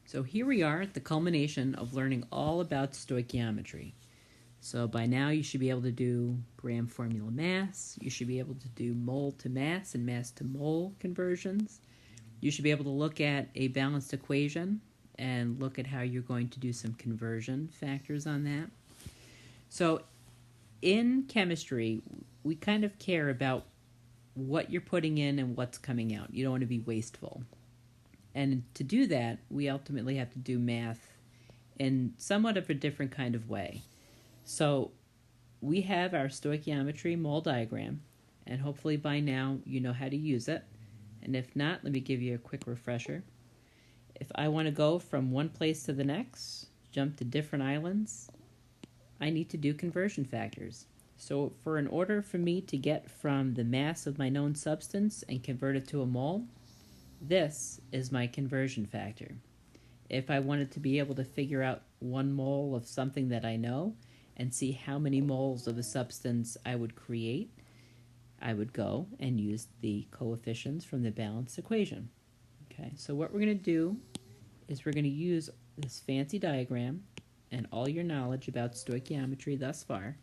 So here we are at the culmination of learning all about stoichiometry. So by now you should be able to do gram formula mass, you should be able to do mole to mass and mass to mole conversions. You should be able to look at a balanced equation and look at how you're going to do some conversion factors on that. So in chemistry, we kind of care about what you're putting in and what's coming out. You don't want to be wasteful. And to do that, we ultimately have to do math in somewhat of a different kind of way. So we have our stoichiometry mole diagram, and hopefully by now you know how to use it. And if not, let me give you a quick refresher. If I want to go from one place to the next, jump to different islands, I need to do conversion factors. So in order for me to get from the mass of my known substance and convert it to a mole, this is my conversion factor. If I wanted to be able to figure out 1 mole of something that I know and see how many moles of a substance I would create, I would go and use the coefficients from the balanced equation. Okay, so what we're going to do is we're going to use this fancy diagram and all your knowledge about stoichiometry thus far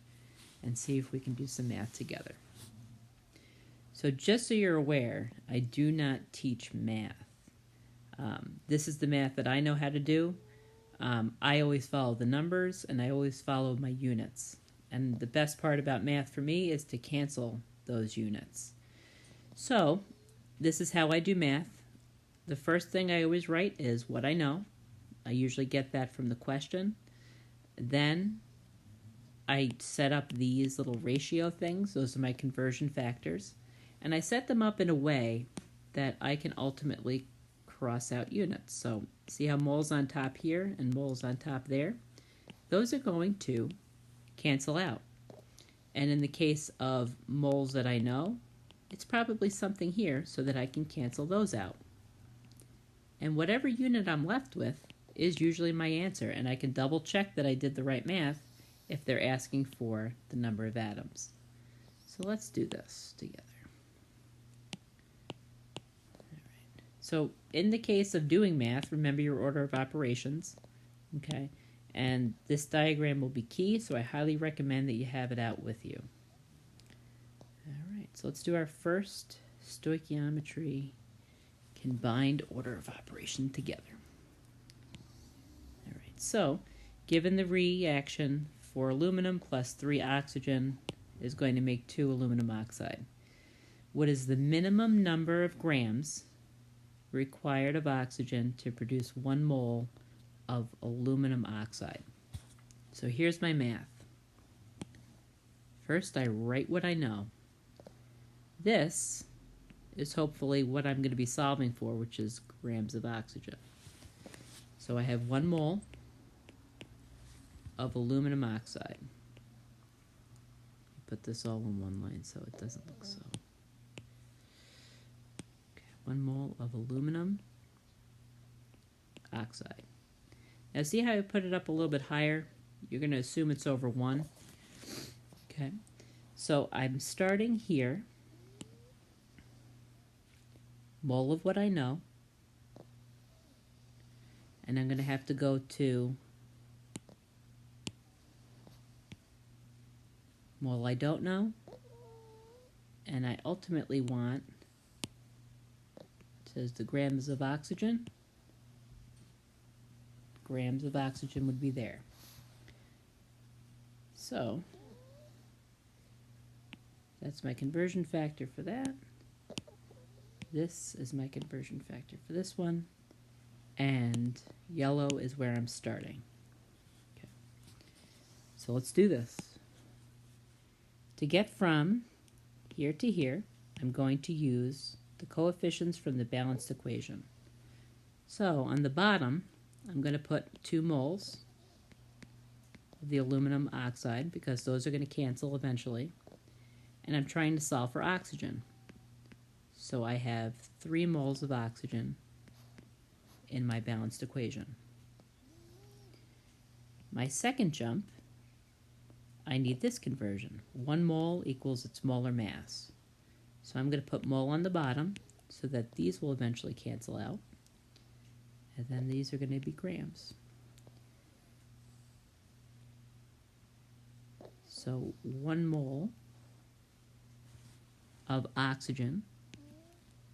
and see if we can do some math together. So just so you're aware, I do not teach math. This is the math that I know how to do. I always follow the numbers and I always follow my units. And the best part about math for me is to cancel those units. So this is how I do math. The first thing I always write is what I know. I usually get that from the question. Then I set up these little ratio things. Those are my conversion factors. And I set them up in a way that I can ultimately cross out units. So see how moles on top here and moles on top there? Those are going to cancel out. And in the case of moles that I know, it's probably something here so that I can cancel those out. And whatever unit I'm left with is usually my answer, and I can double check that I did the right math if they're asking for the number of atoms. So let's do this together. So in the case of doing math, remember your order of operations, okay? And this diagram will be key, so I highly recommend that you have it out with you. All right, so let's do our first stoichiometry combined order of operation together. All right, so given the reaction, 4 aluminum plus 3 oxygen is going to make 2 aluminum oxide. What is the minimum number of grams required of oxygen to produce 1 mole of aluminum oxide? So here's my math. First, I write what I know. This is hopefully what I'm going to be solving for, which is grams of oxygen. So I have 1 mole of aluminum oxide. Put this all in one line so it doesn't look so. 1 mole of aluminum oxide. Now see how I put it up a little bit higher? You're going to assume it's over 1. Okay, so I'm starting here. Mole of what I know. And I'm going to have to go to mole I don't know. And I ultimately want, says the grams of oxygen. Grams of oxygen would be there. So that's my conversion factor for that. This is my conversion factor for this one. And yellow is where I'm starting. Okay. So let's do this. To get from here to here, I'm going to use the coefficients from the balanced equation. So on the bottom, I'm going to put 2 moles of the aluminum oxide because those are going to cancel eventually. And I'm trying to solve for oxygen. So I have 3 moles of oxygen in my balanced equation. My second jump, I need this conversion. 1 mole equals its molar mass. So I'm going to put mole on the bottom so that these will eventually cancel out. And then these are going to be grams. So 1 mole of oxygen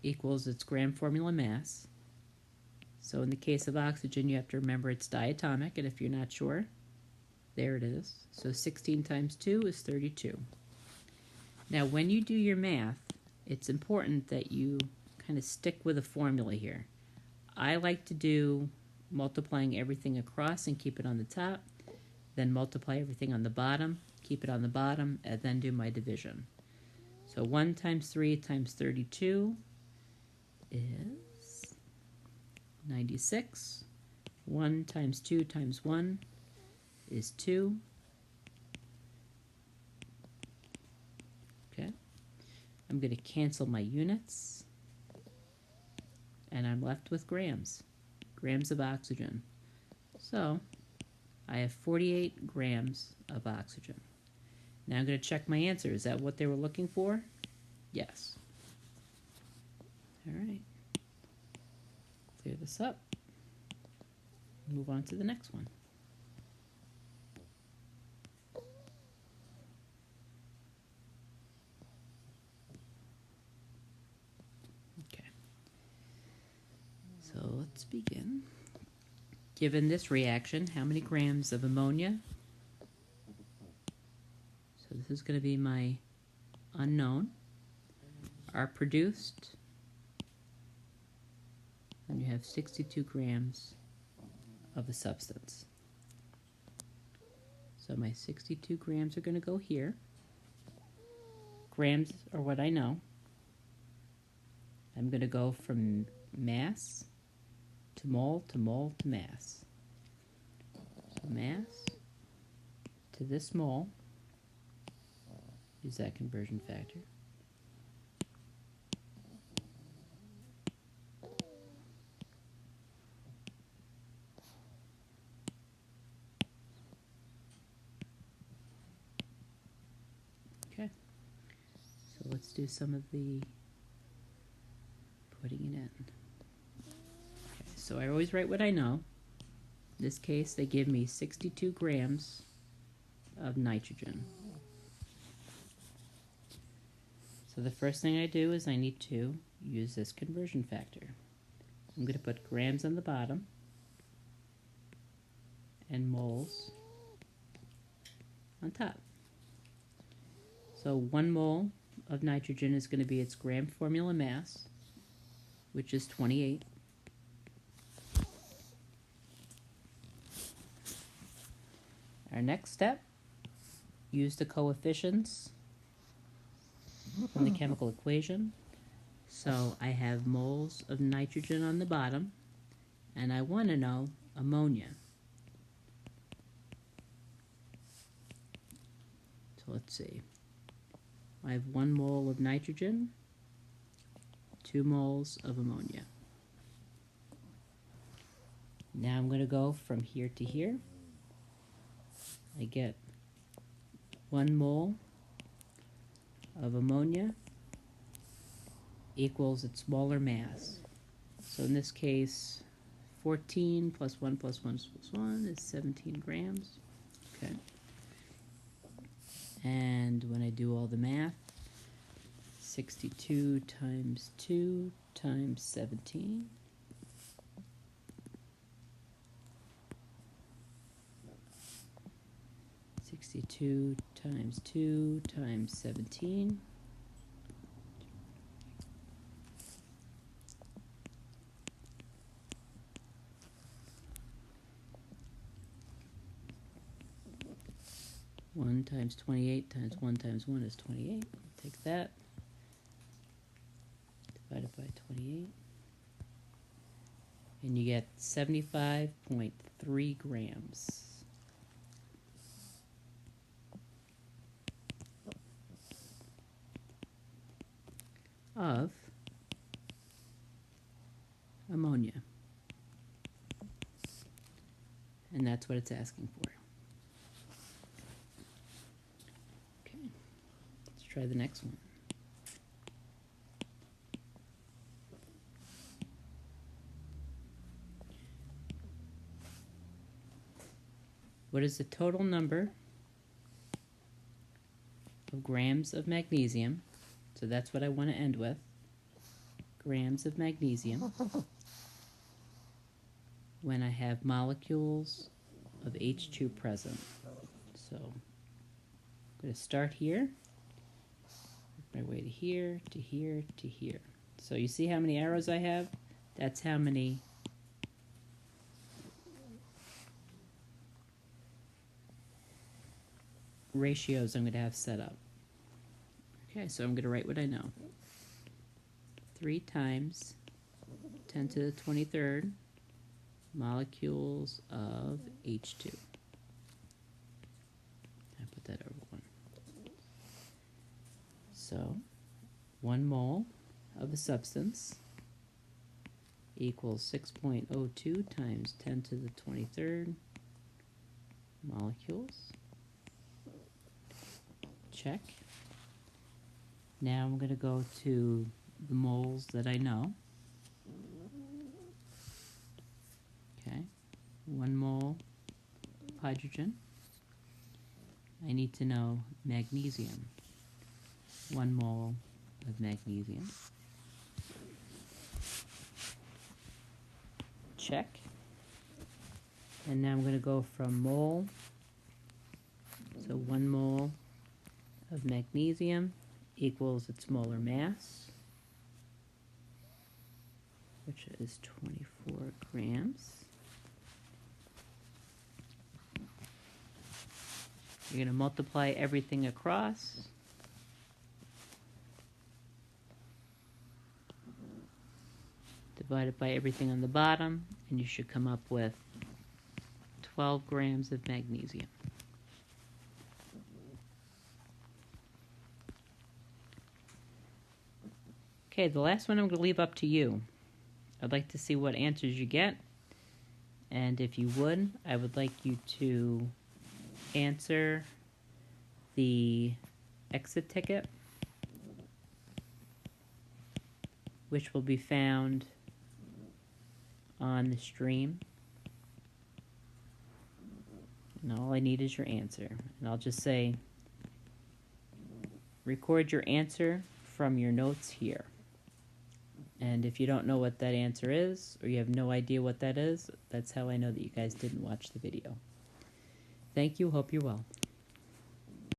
equals its gram formula mass. So in the case of oxygen, you have to remember it's diatomic, and if you're not sure, there it is. So 16 times 2 is 32. Now when you do your math, it's important that you kind of stick with a formula here. I like to do multiplying everything across and keep it on the top, then multiply everything on the bottom, keep it on the bottom, and then do my division. So 1 times 3 times 32 is 96. 1 times 2 times 1 is 2. Okay. I'm going to cancel my units, and I'm left with grams. Grams of oxygen. So I have 48 grams of oxygen. Now I'm going to check my answer. Is that what they were looking for? Yes. All right. Clear this up. Move on to the next one. Okay. So let's begin. Given this reaction, how many grams of ammonia? So this is going to be my unknown, are produced, and you have 62 grams of the substance. So my 62 grams are going to go here. Grams are what I know. I'm going to go from mass to mole to mole to mass. So mass to this mole. Use that conversion factor. Okay. So let's do some of the putting it in. Okay, so I always write what I know. In this case, they give me 62 grams of nitrogen. So the first thing I do is I need to use this conversion factor. I'm going to put grams on the bottom and moles on top. So 1 mole of nitrogen is going to be its gram formula mass, which is 28. Our next step, use the coefficients from the chemical equation. So I have moles of nitrogen on the bottom, and I want to know ammonia. So let's see. I have 1 mole of nitrogen, 2 moles of ammonia. Now I'm going to go from here to here. I get 1 mole of ammonia equals its molar mass. So in this case, 14 plus 1 plus 1 plus 1 is 17 grams. Okay. And when I do all the math, 62 times 2 times 17. Sixty-two times 2 times 17. One times 28 times 1 times 1 is 28. Take that. Divided by 28. And you get 75.3 grams. Of ammonia. And that's what it's asking for. Okay, let's try the next one. what is the total number of grams of magnesium? So that's what I want to end with. Grams of magnesium when I have molecules of H2 present. So I'm going to start here, work my way to here, to here, to here. So you see how many arrows I have? That's how many ratios I'm going to have set up. Okay, so I'm going to write what I know. 3 times 10 to the 23rd molecules of H2. I put that over 1. So 1 mole of a substance equals 6.02 times 10 to the 23rd molecules. Check. Now I'm going to go to the moles that I know. Okay, 1 mole of hydrogen. I need to know magnesium. 1 mole of magnesium. Check. And now I'm going to go from mole. So 1 mole of magnesium equals its molar mass, which is 24 grams. You're going to multiply everything across. Divide it by everything on the bottom, and you should come up with 12 grams of magnesium. Okay, the last one I'm going to leave up to you. I'd like to see what answers you get. And if you would, I would like you to answer the exit ticket, which will be found on the stream. And all I need is your answer. And I'll just say, record your answer from your notes here. And if you don't know what that answer is, or you have no idea what that is, that's how I know that you guys didn't watch the video. Thank you. Hope you're well.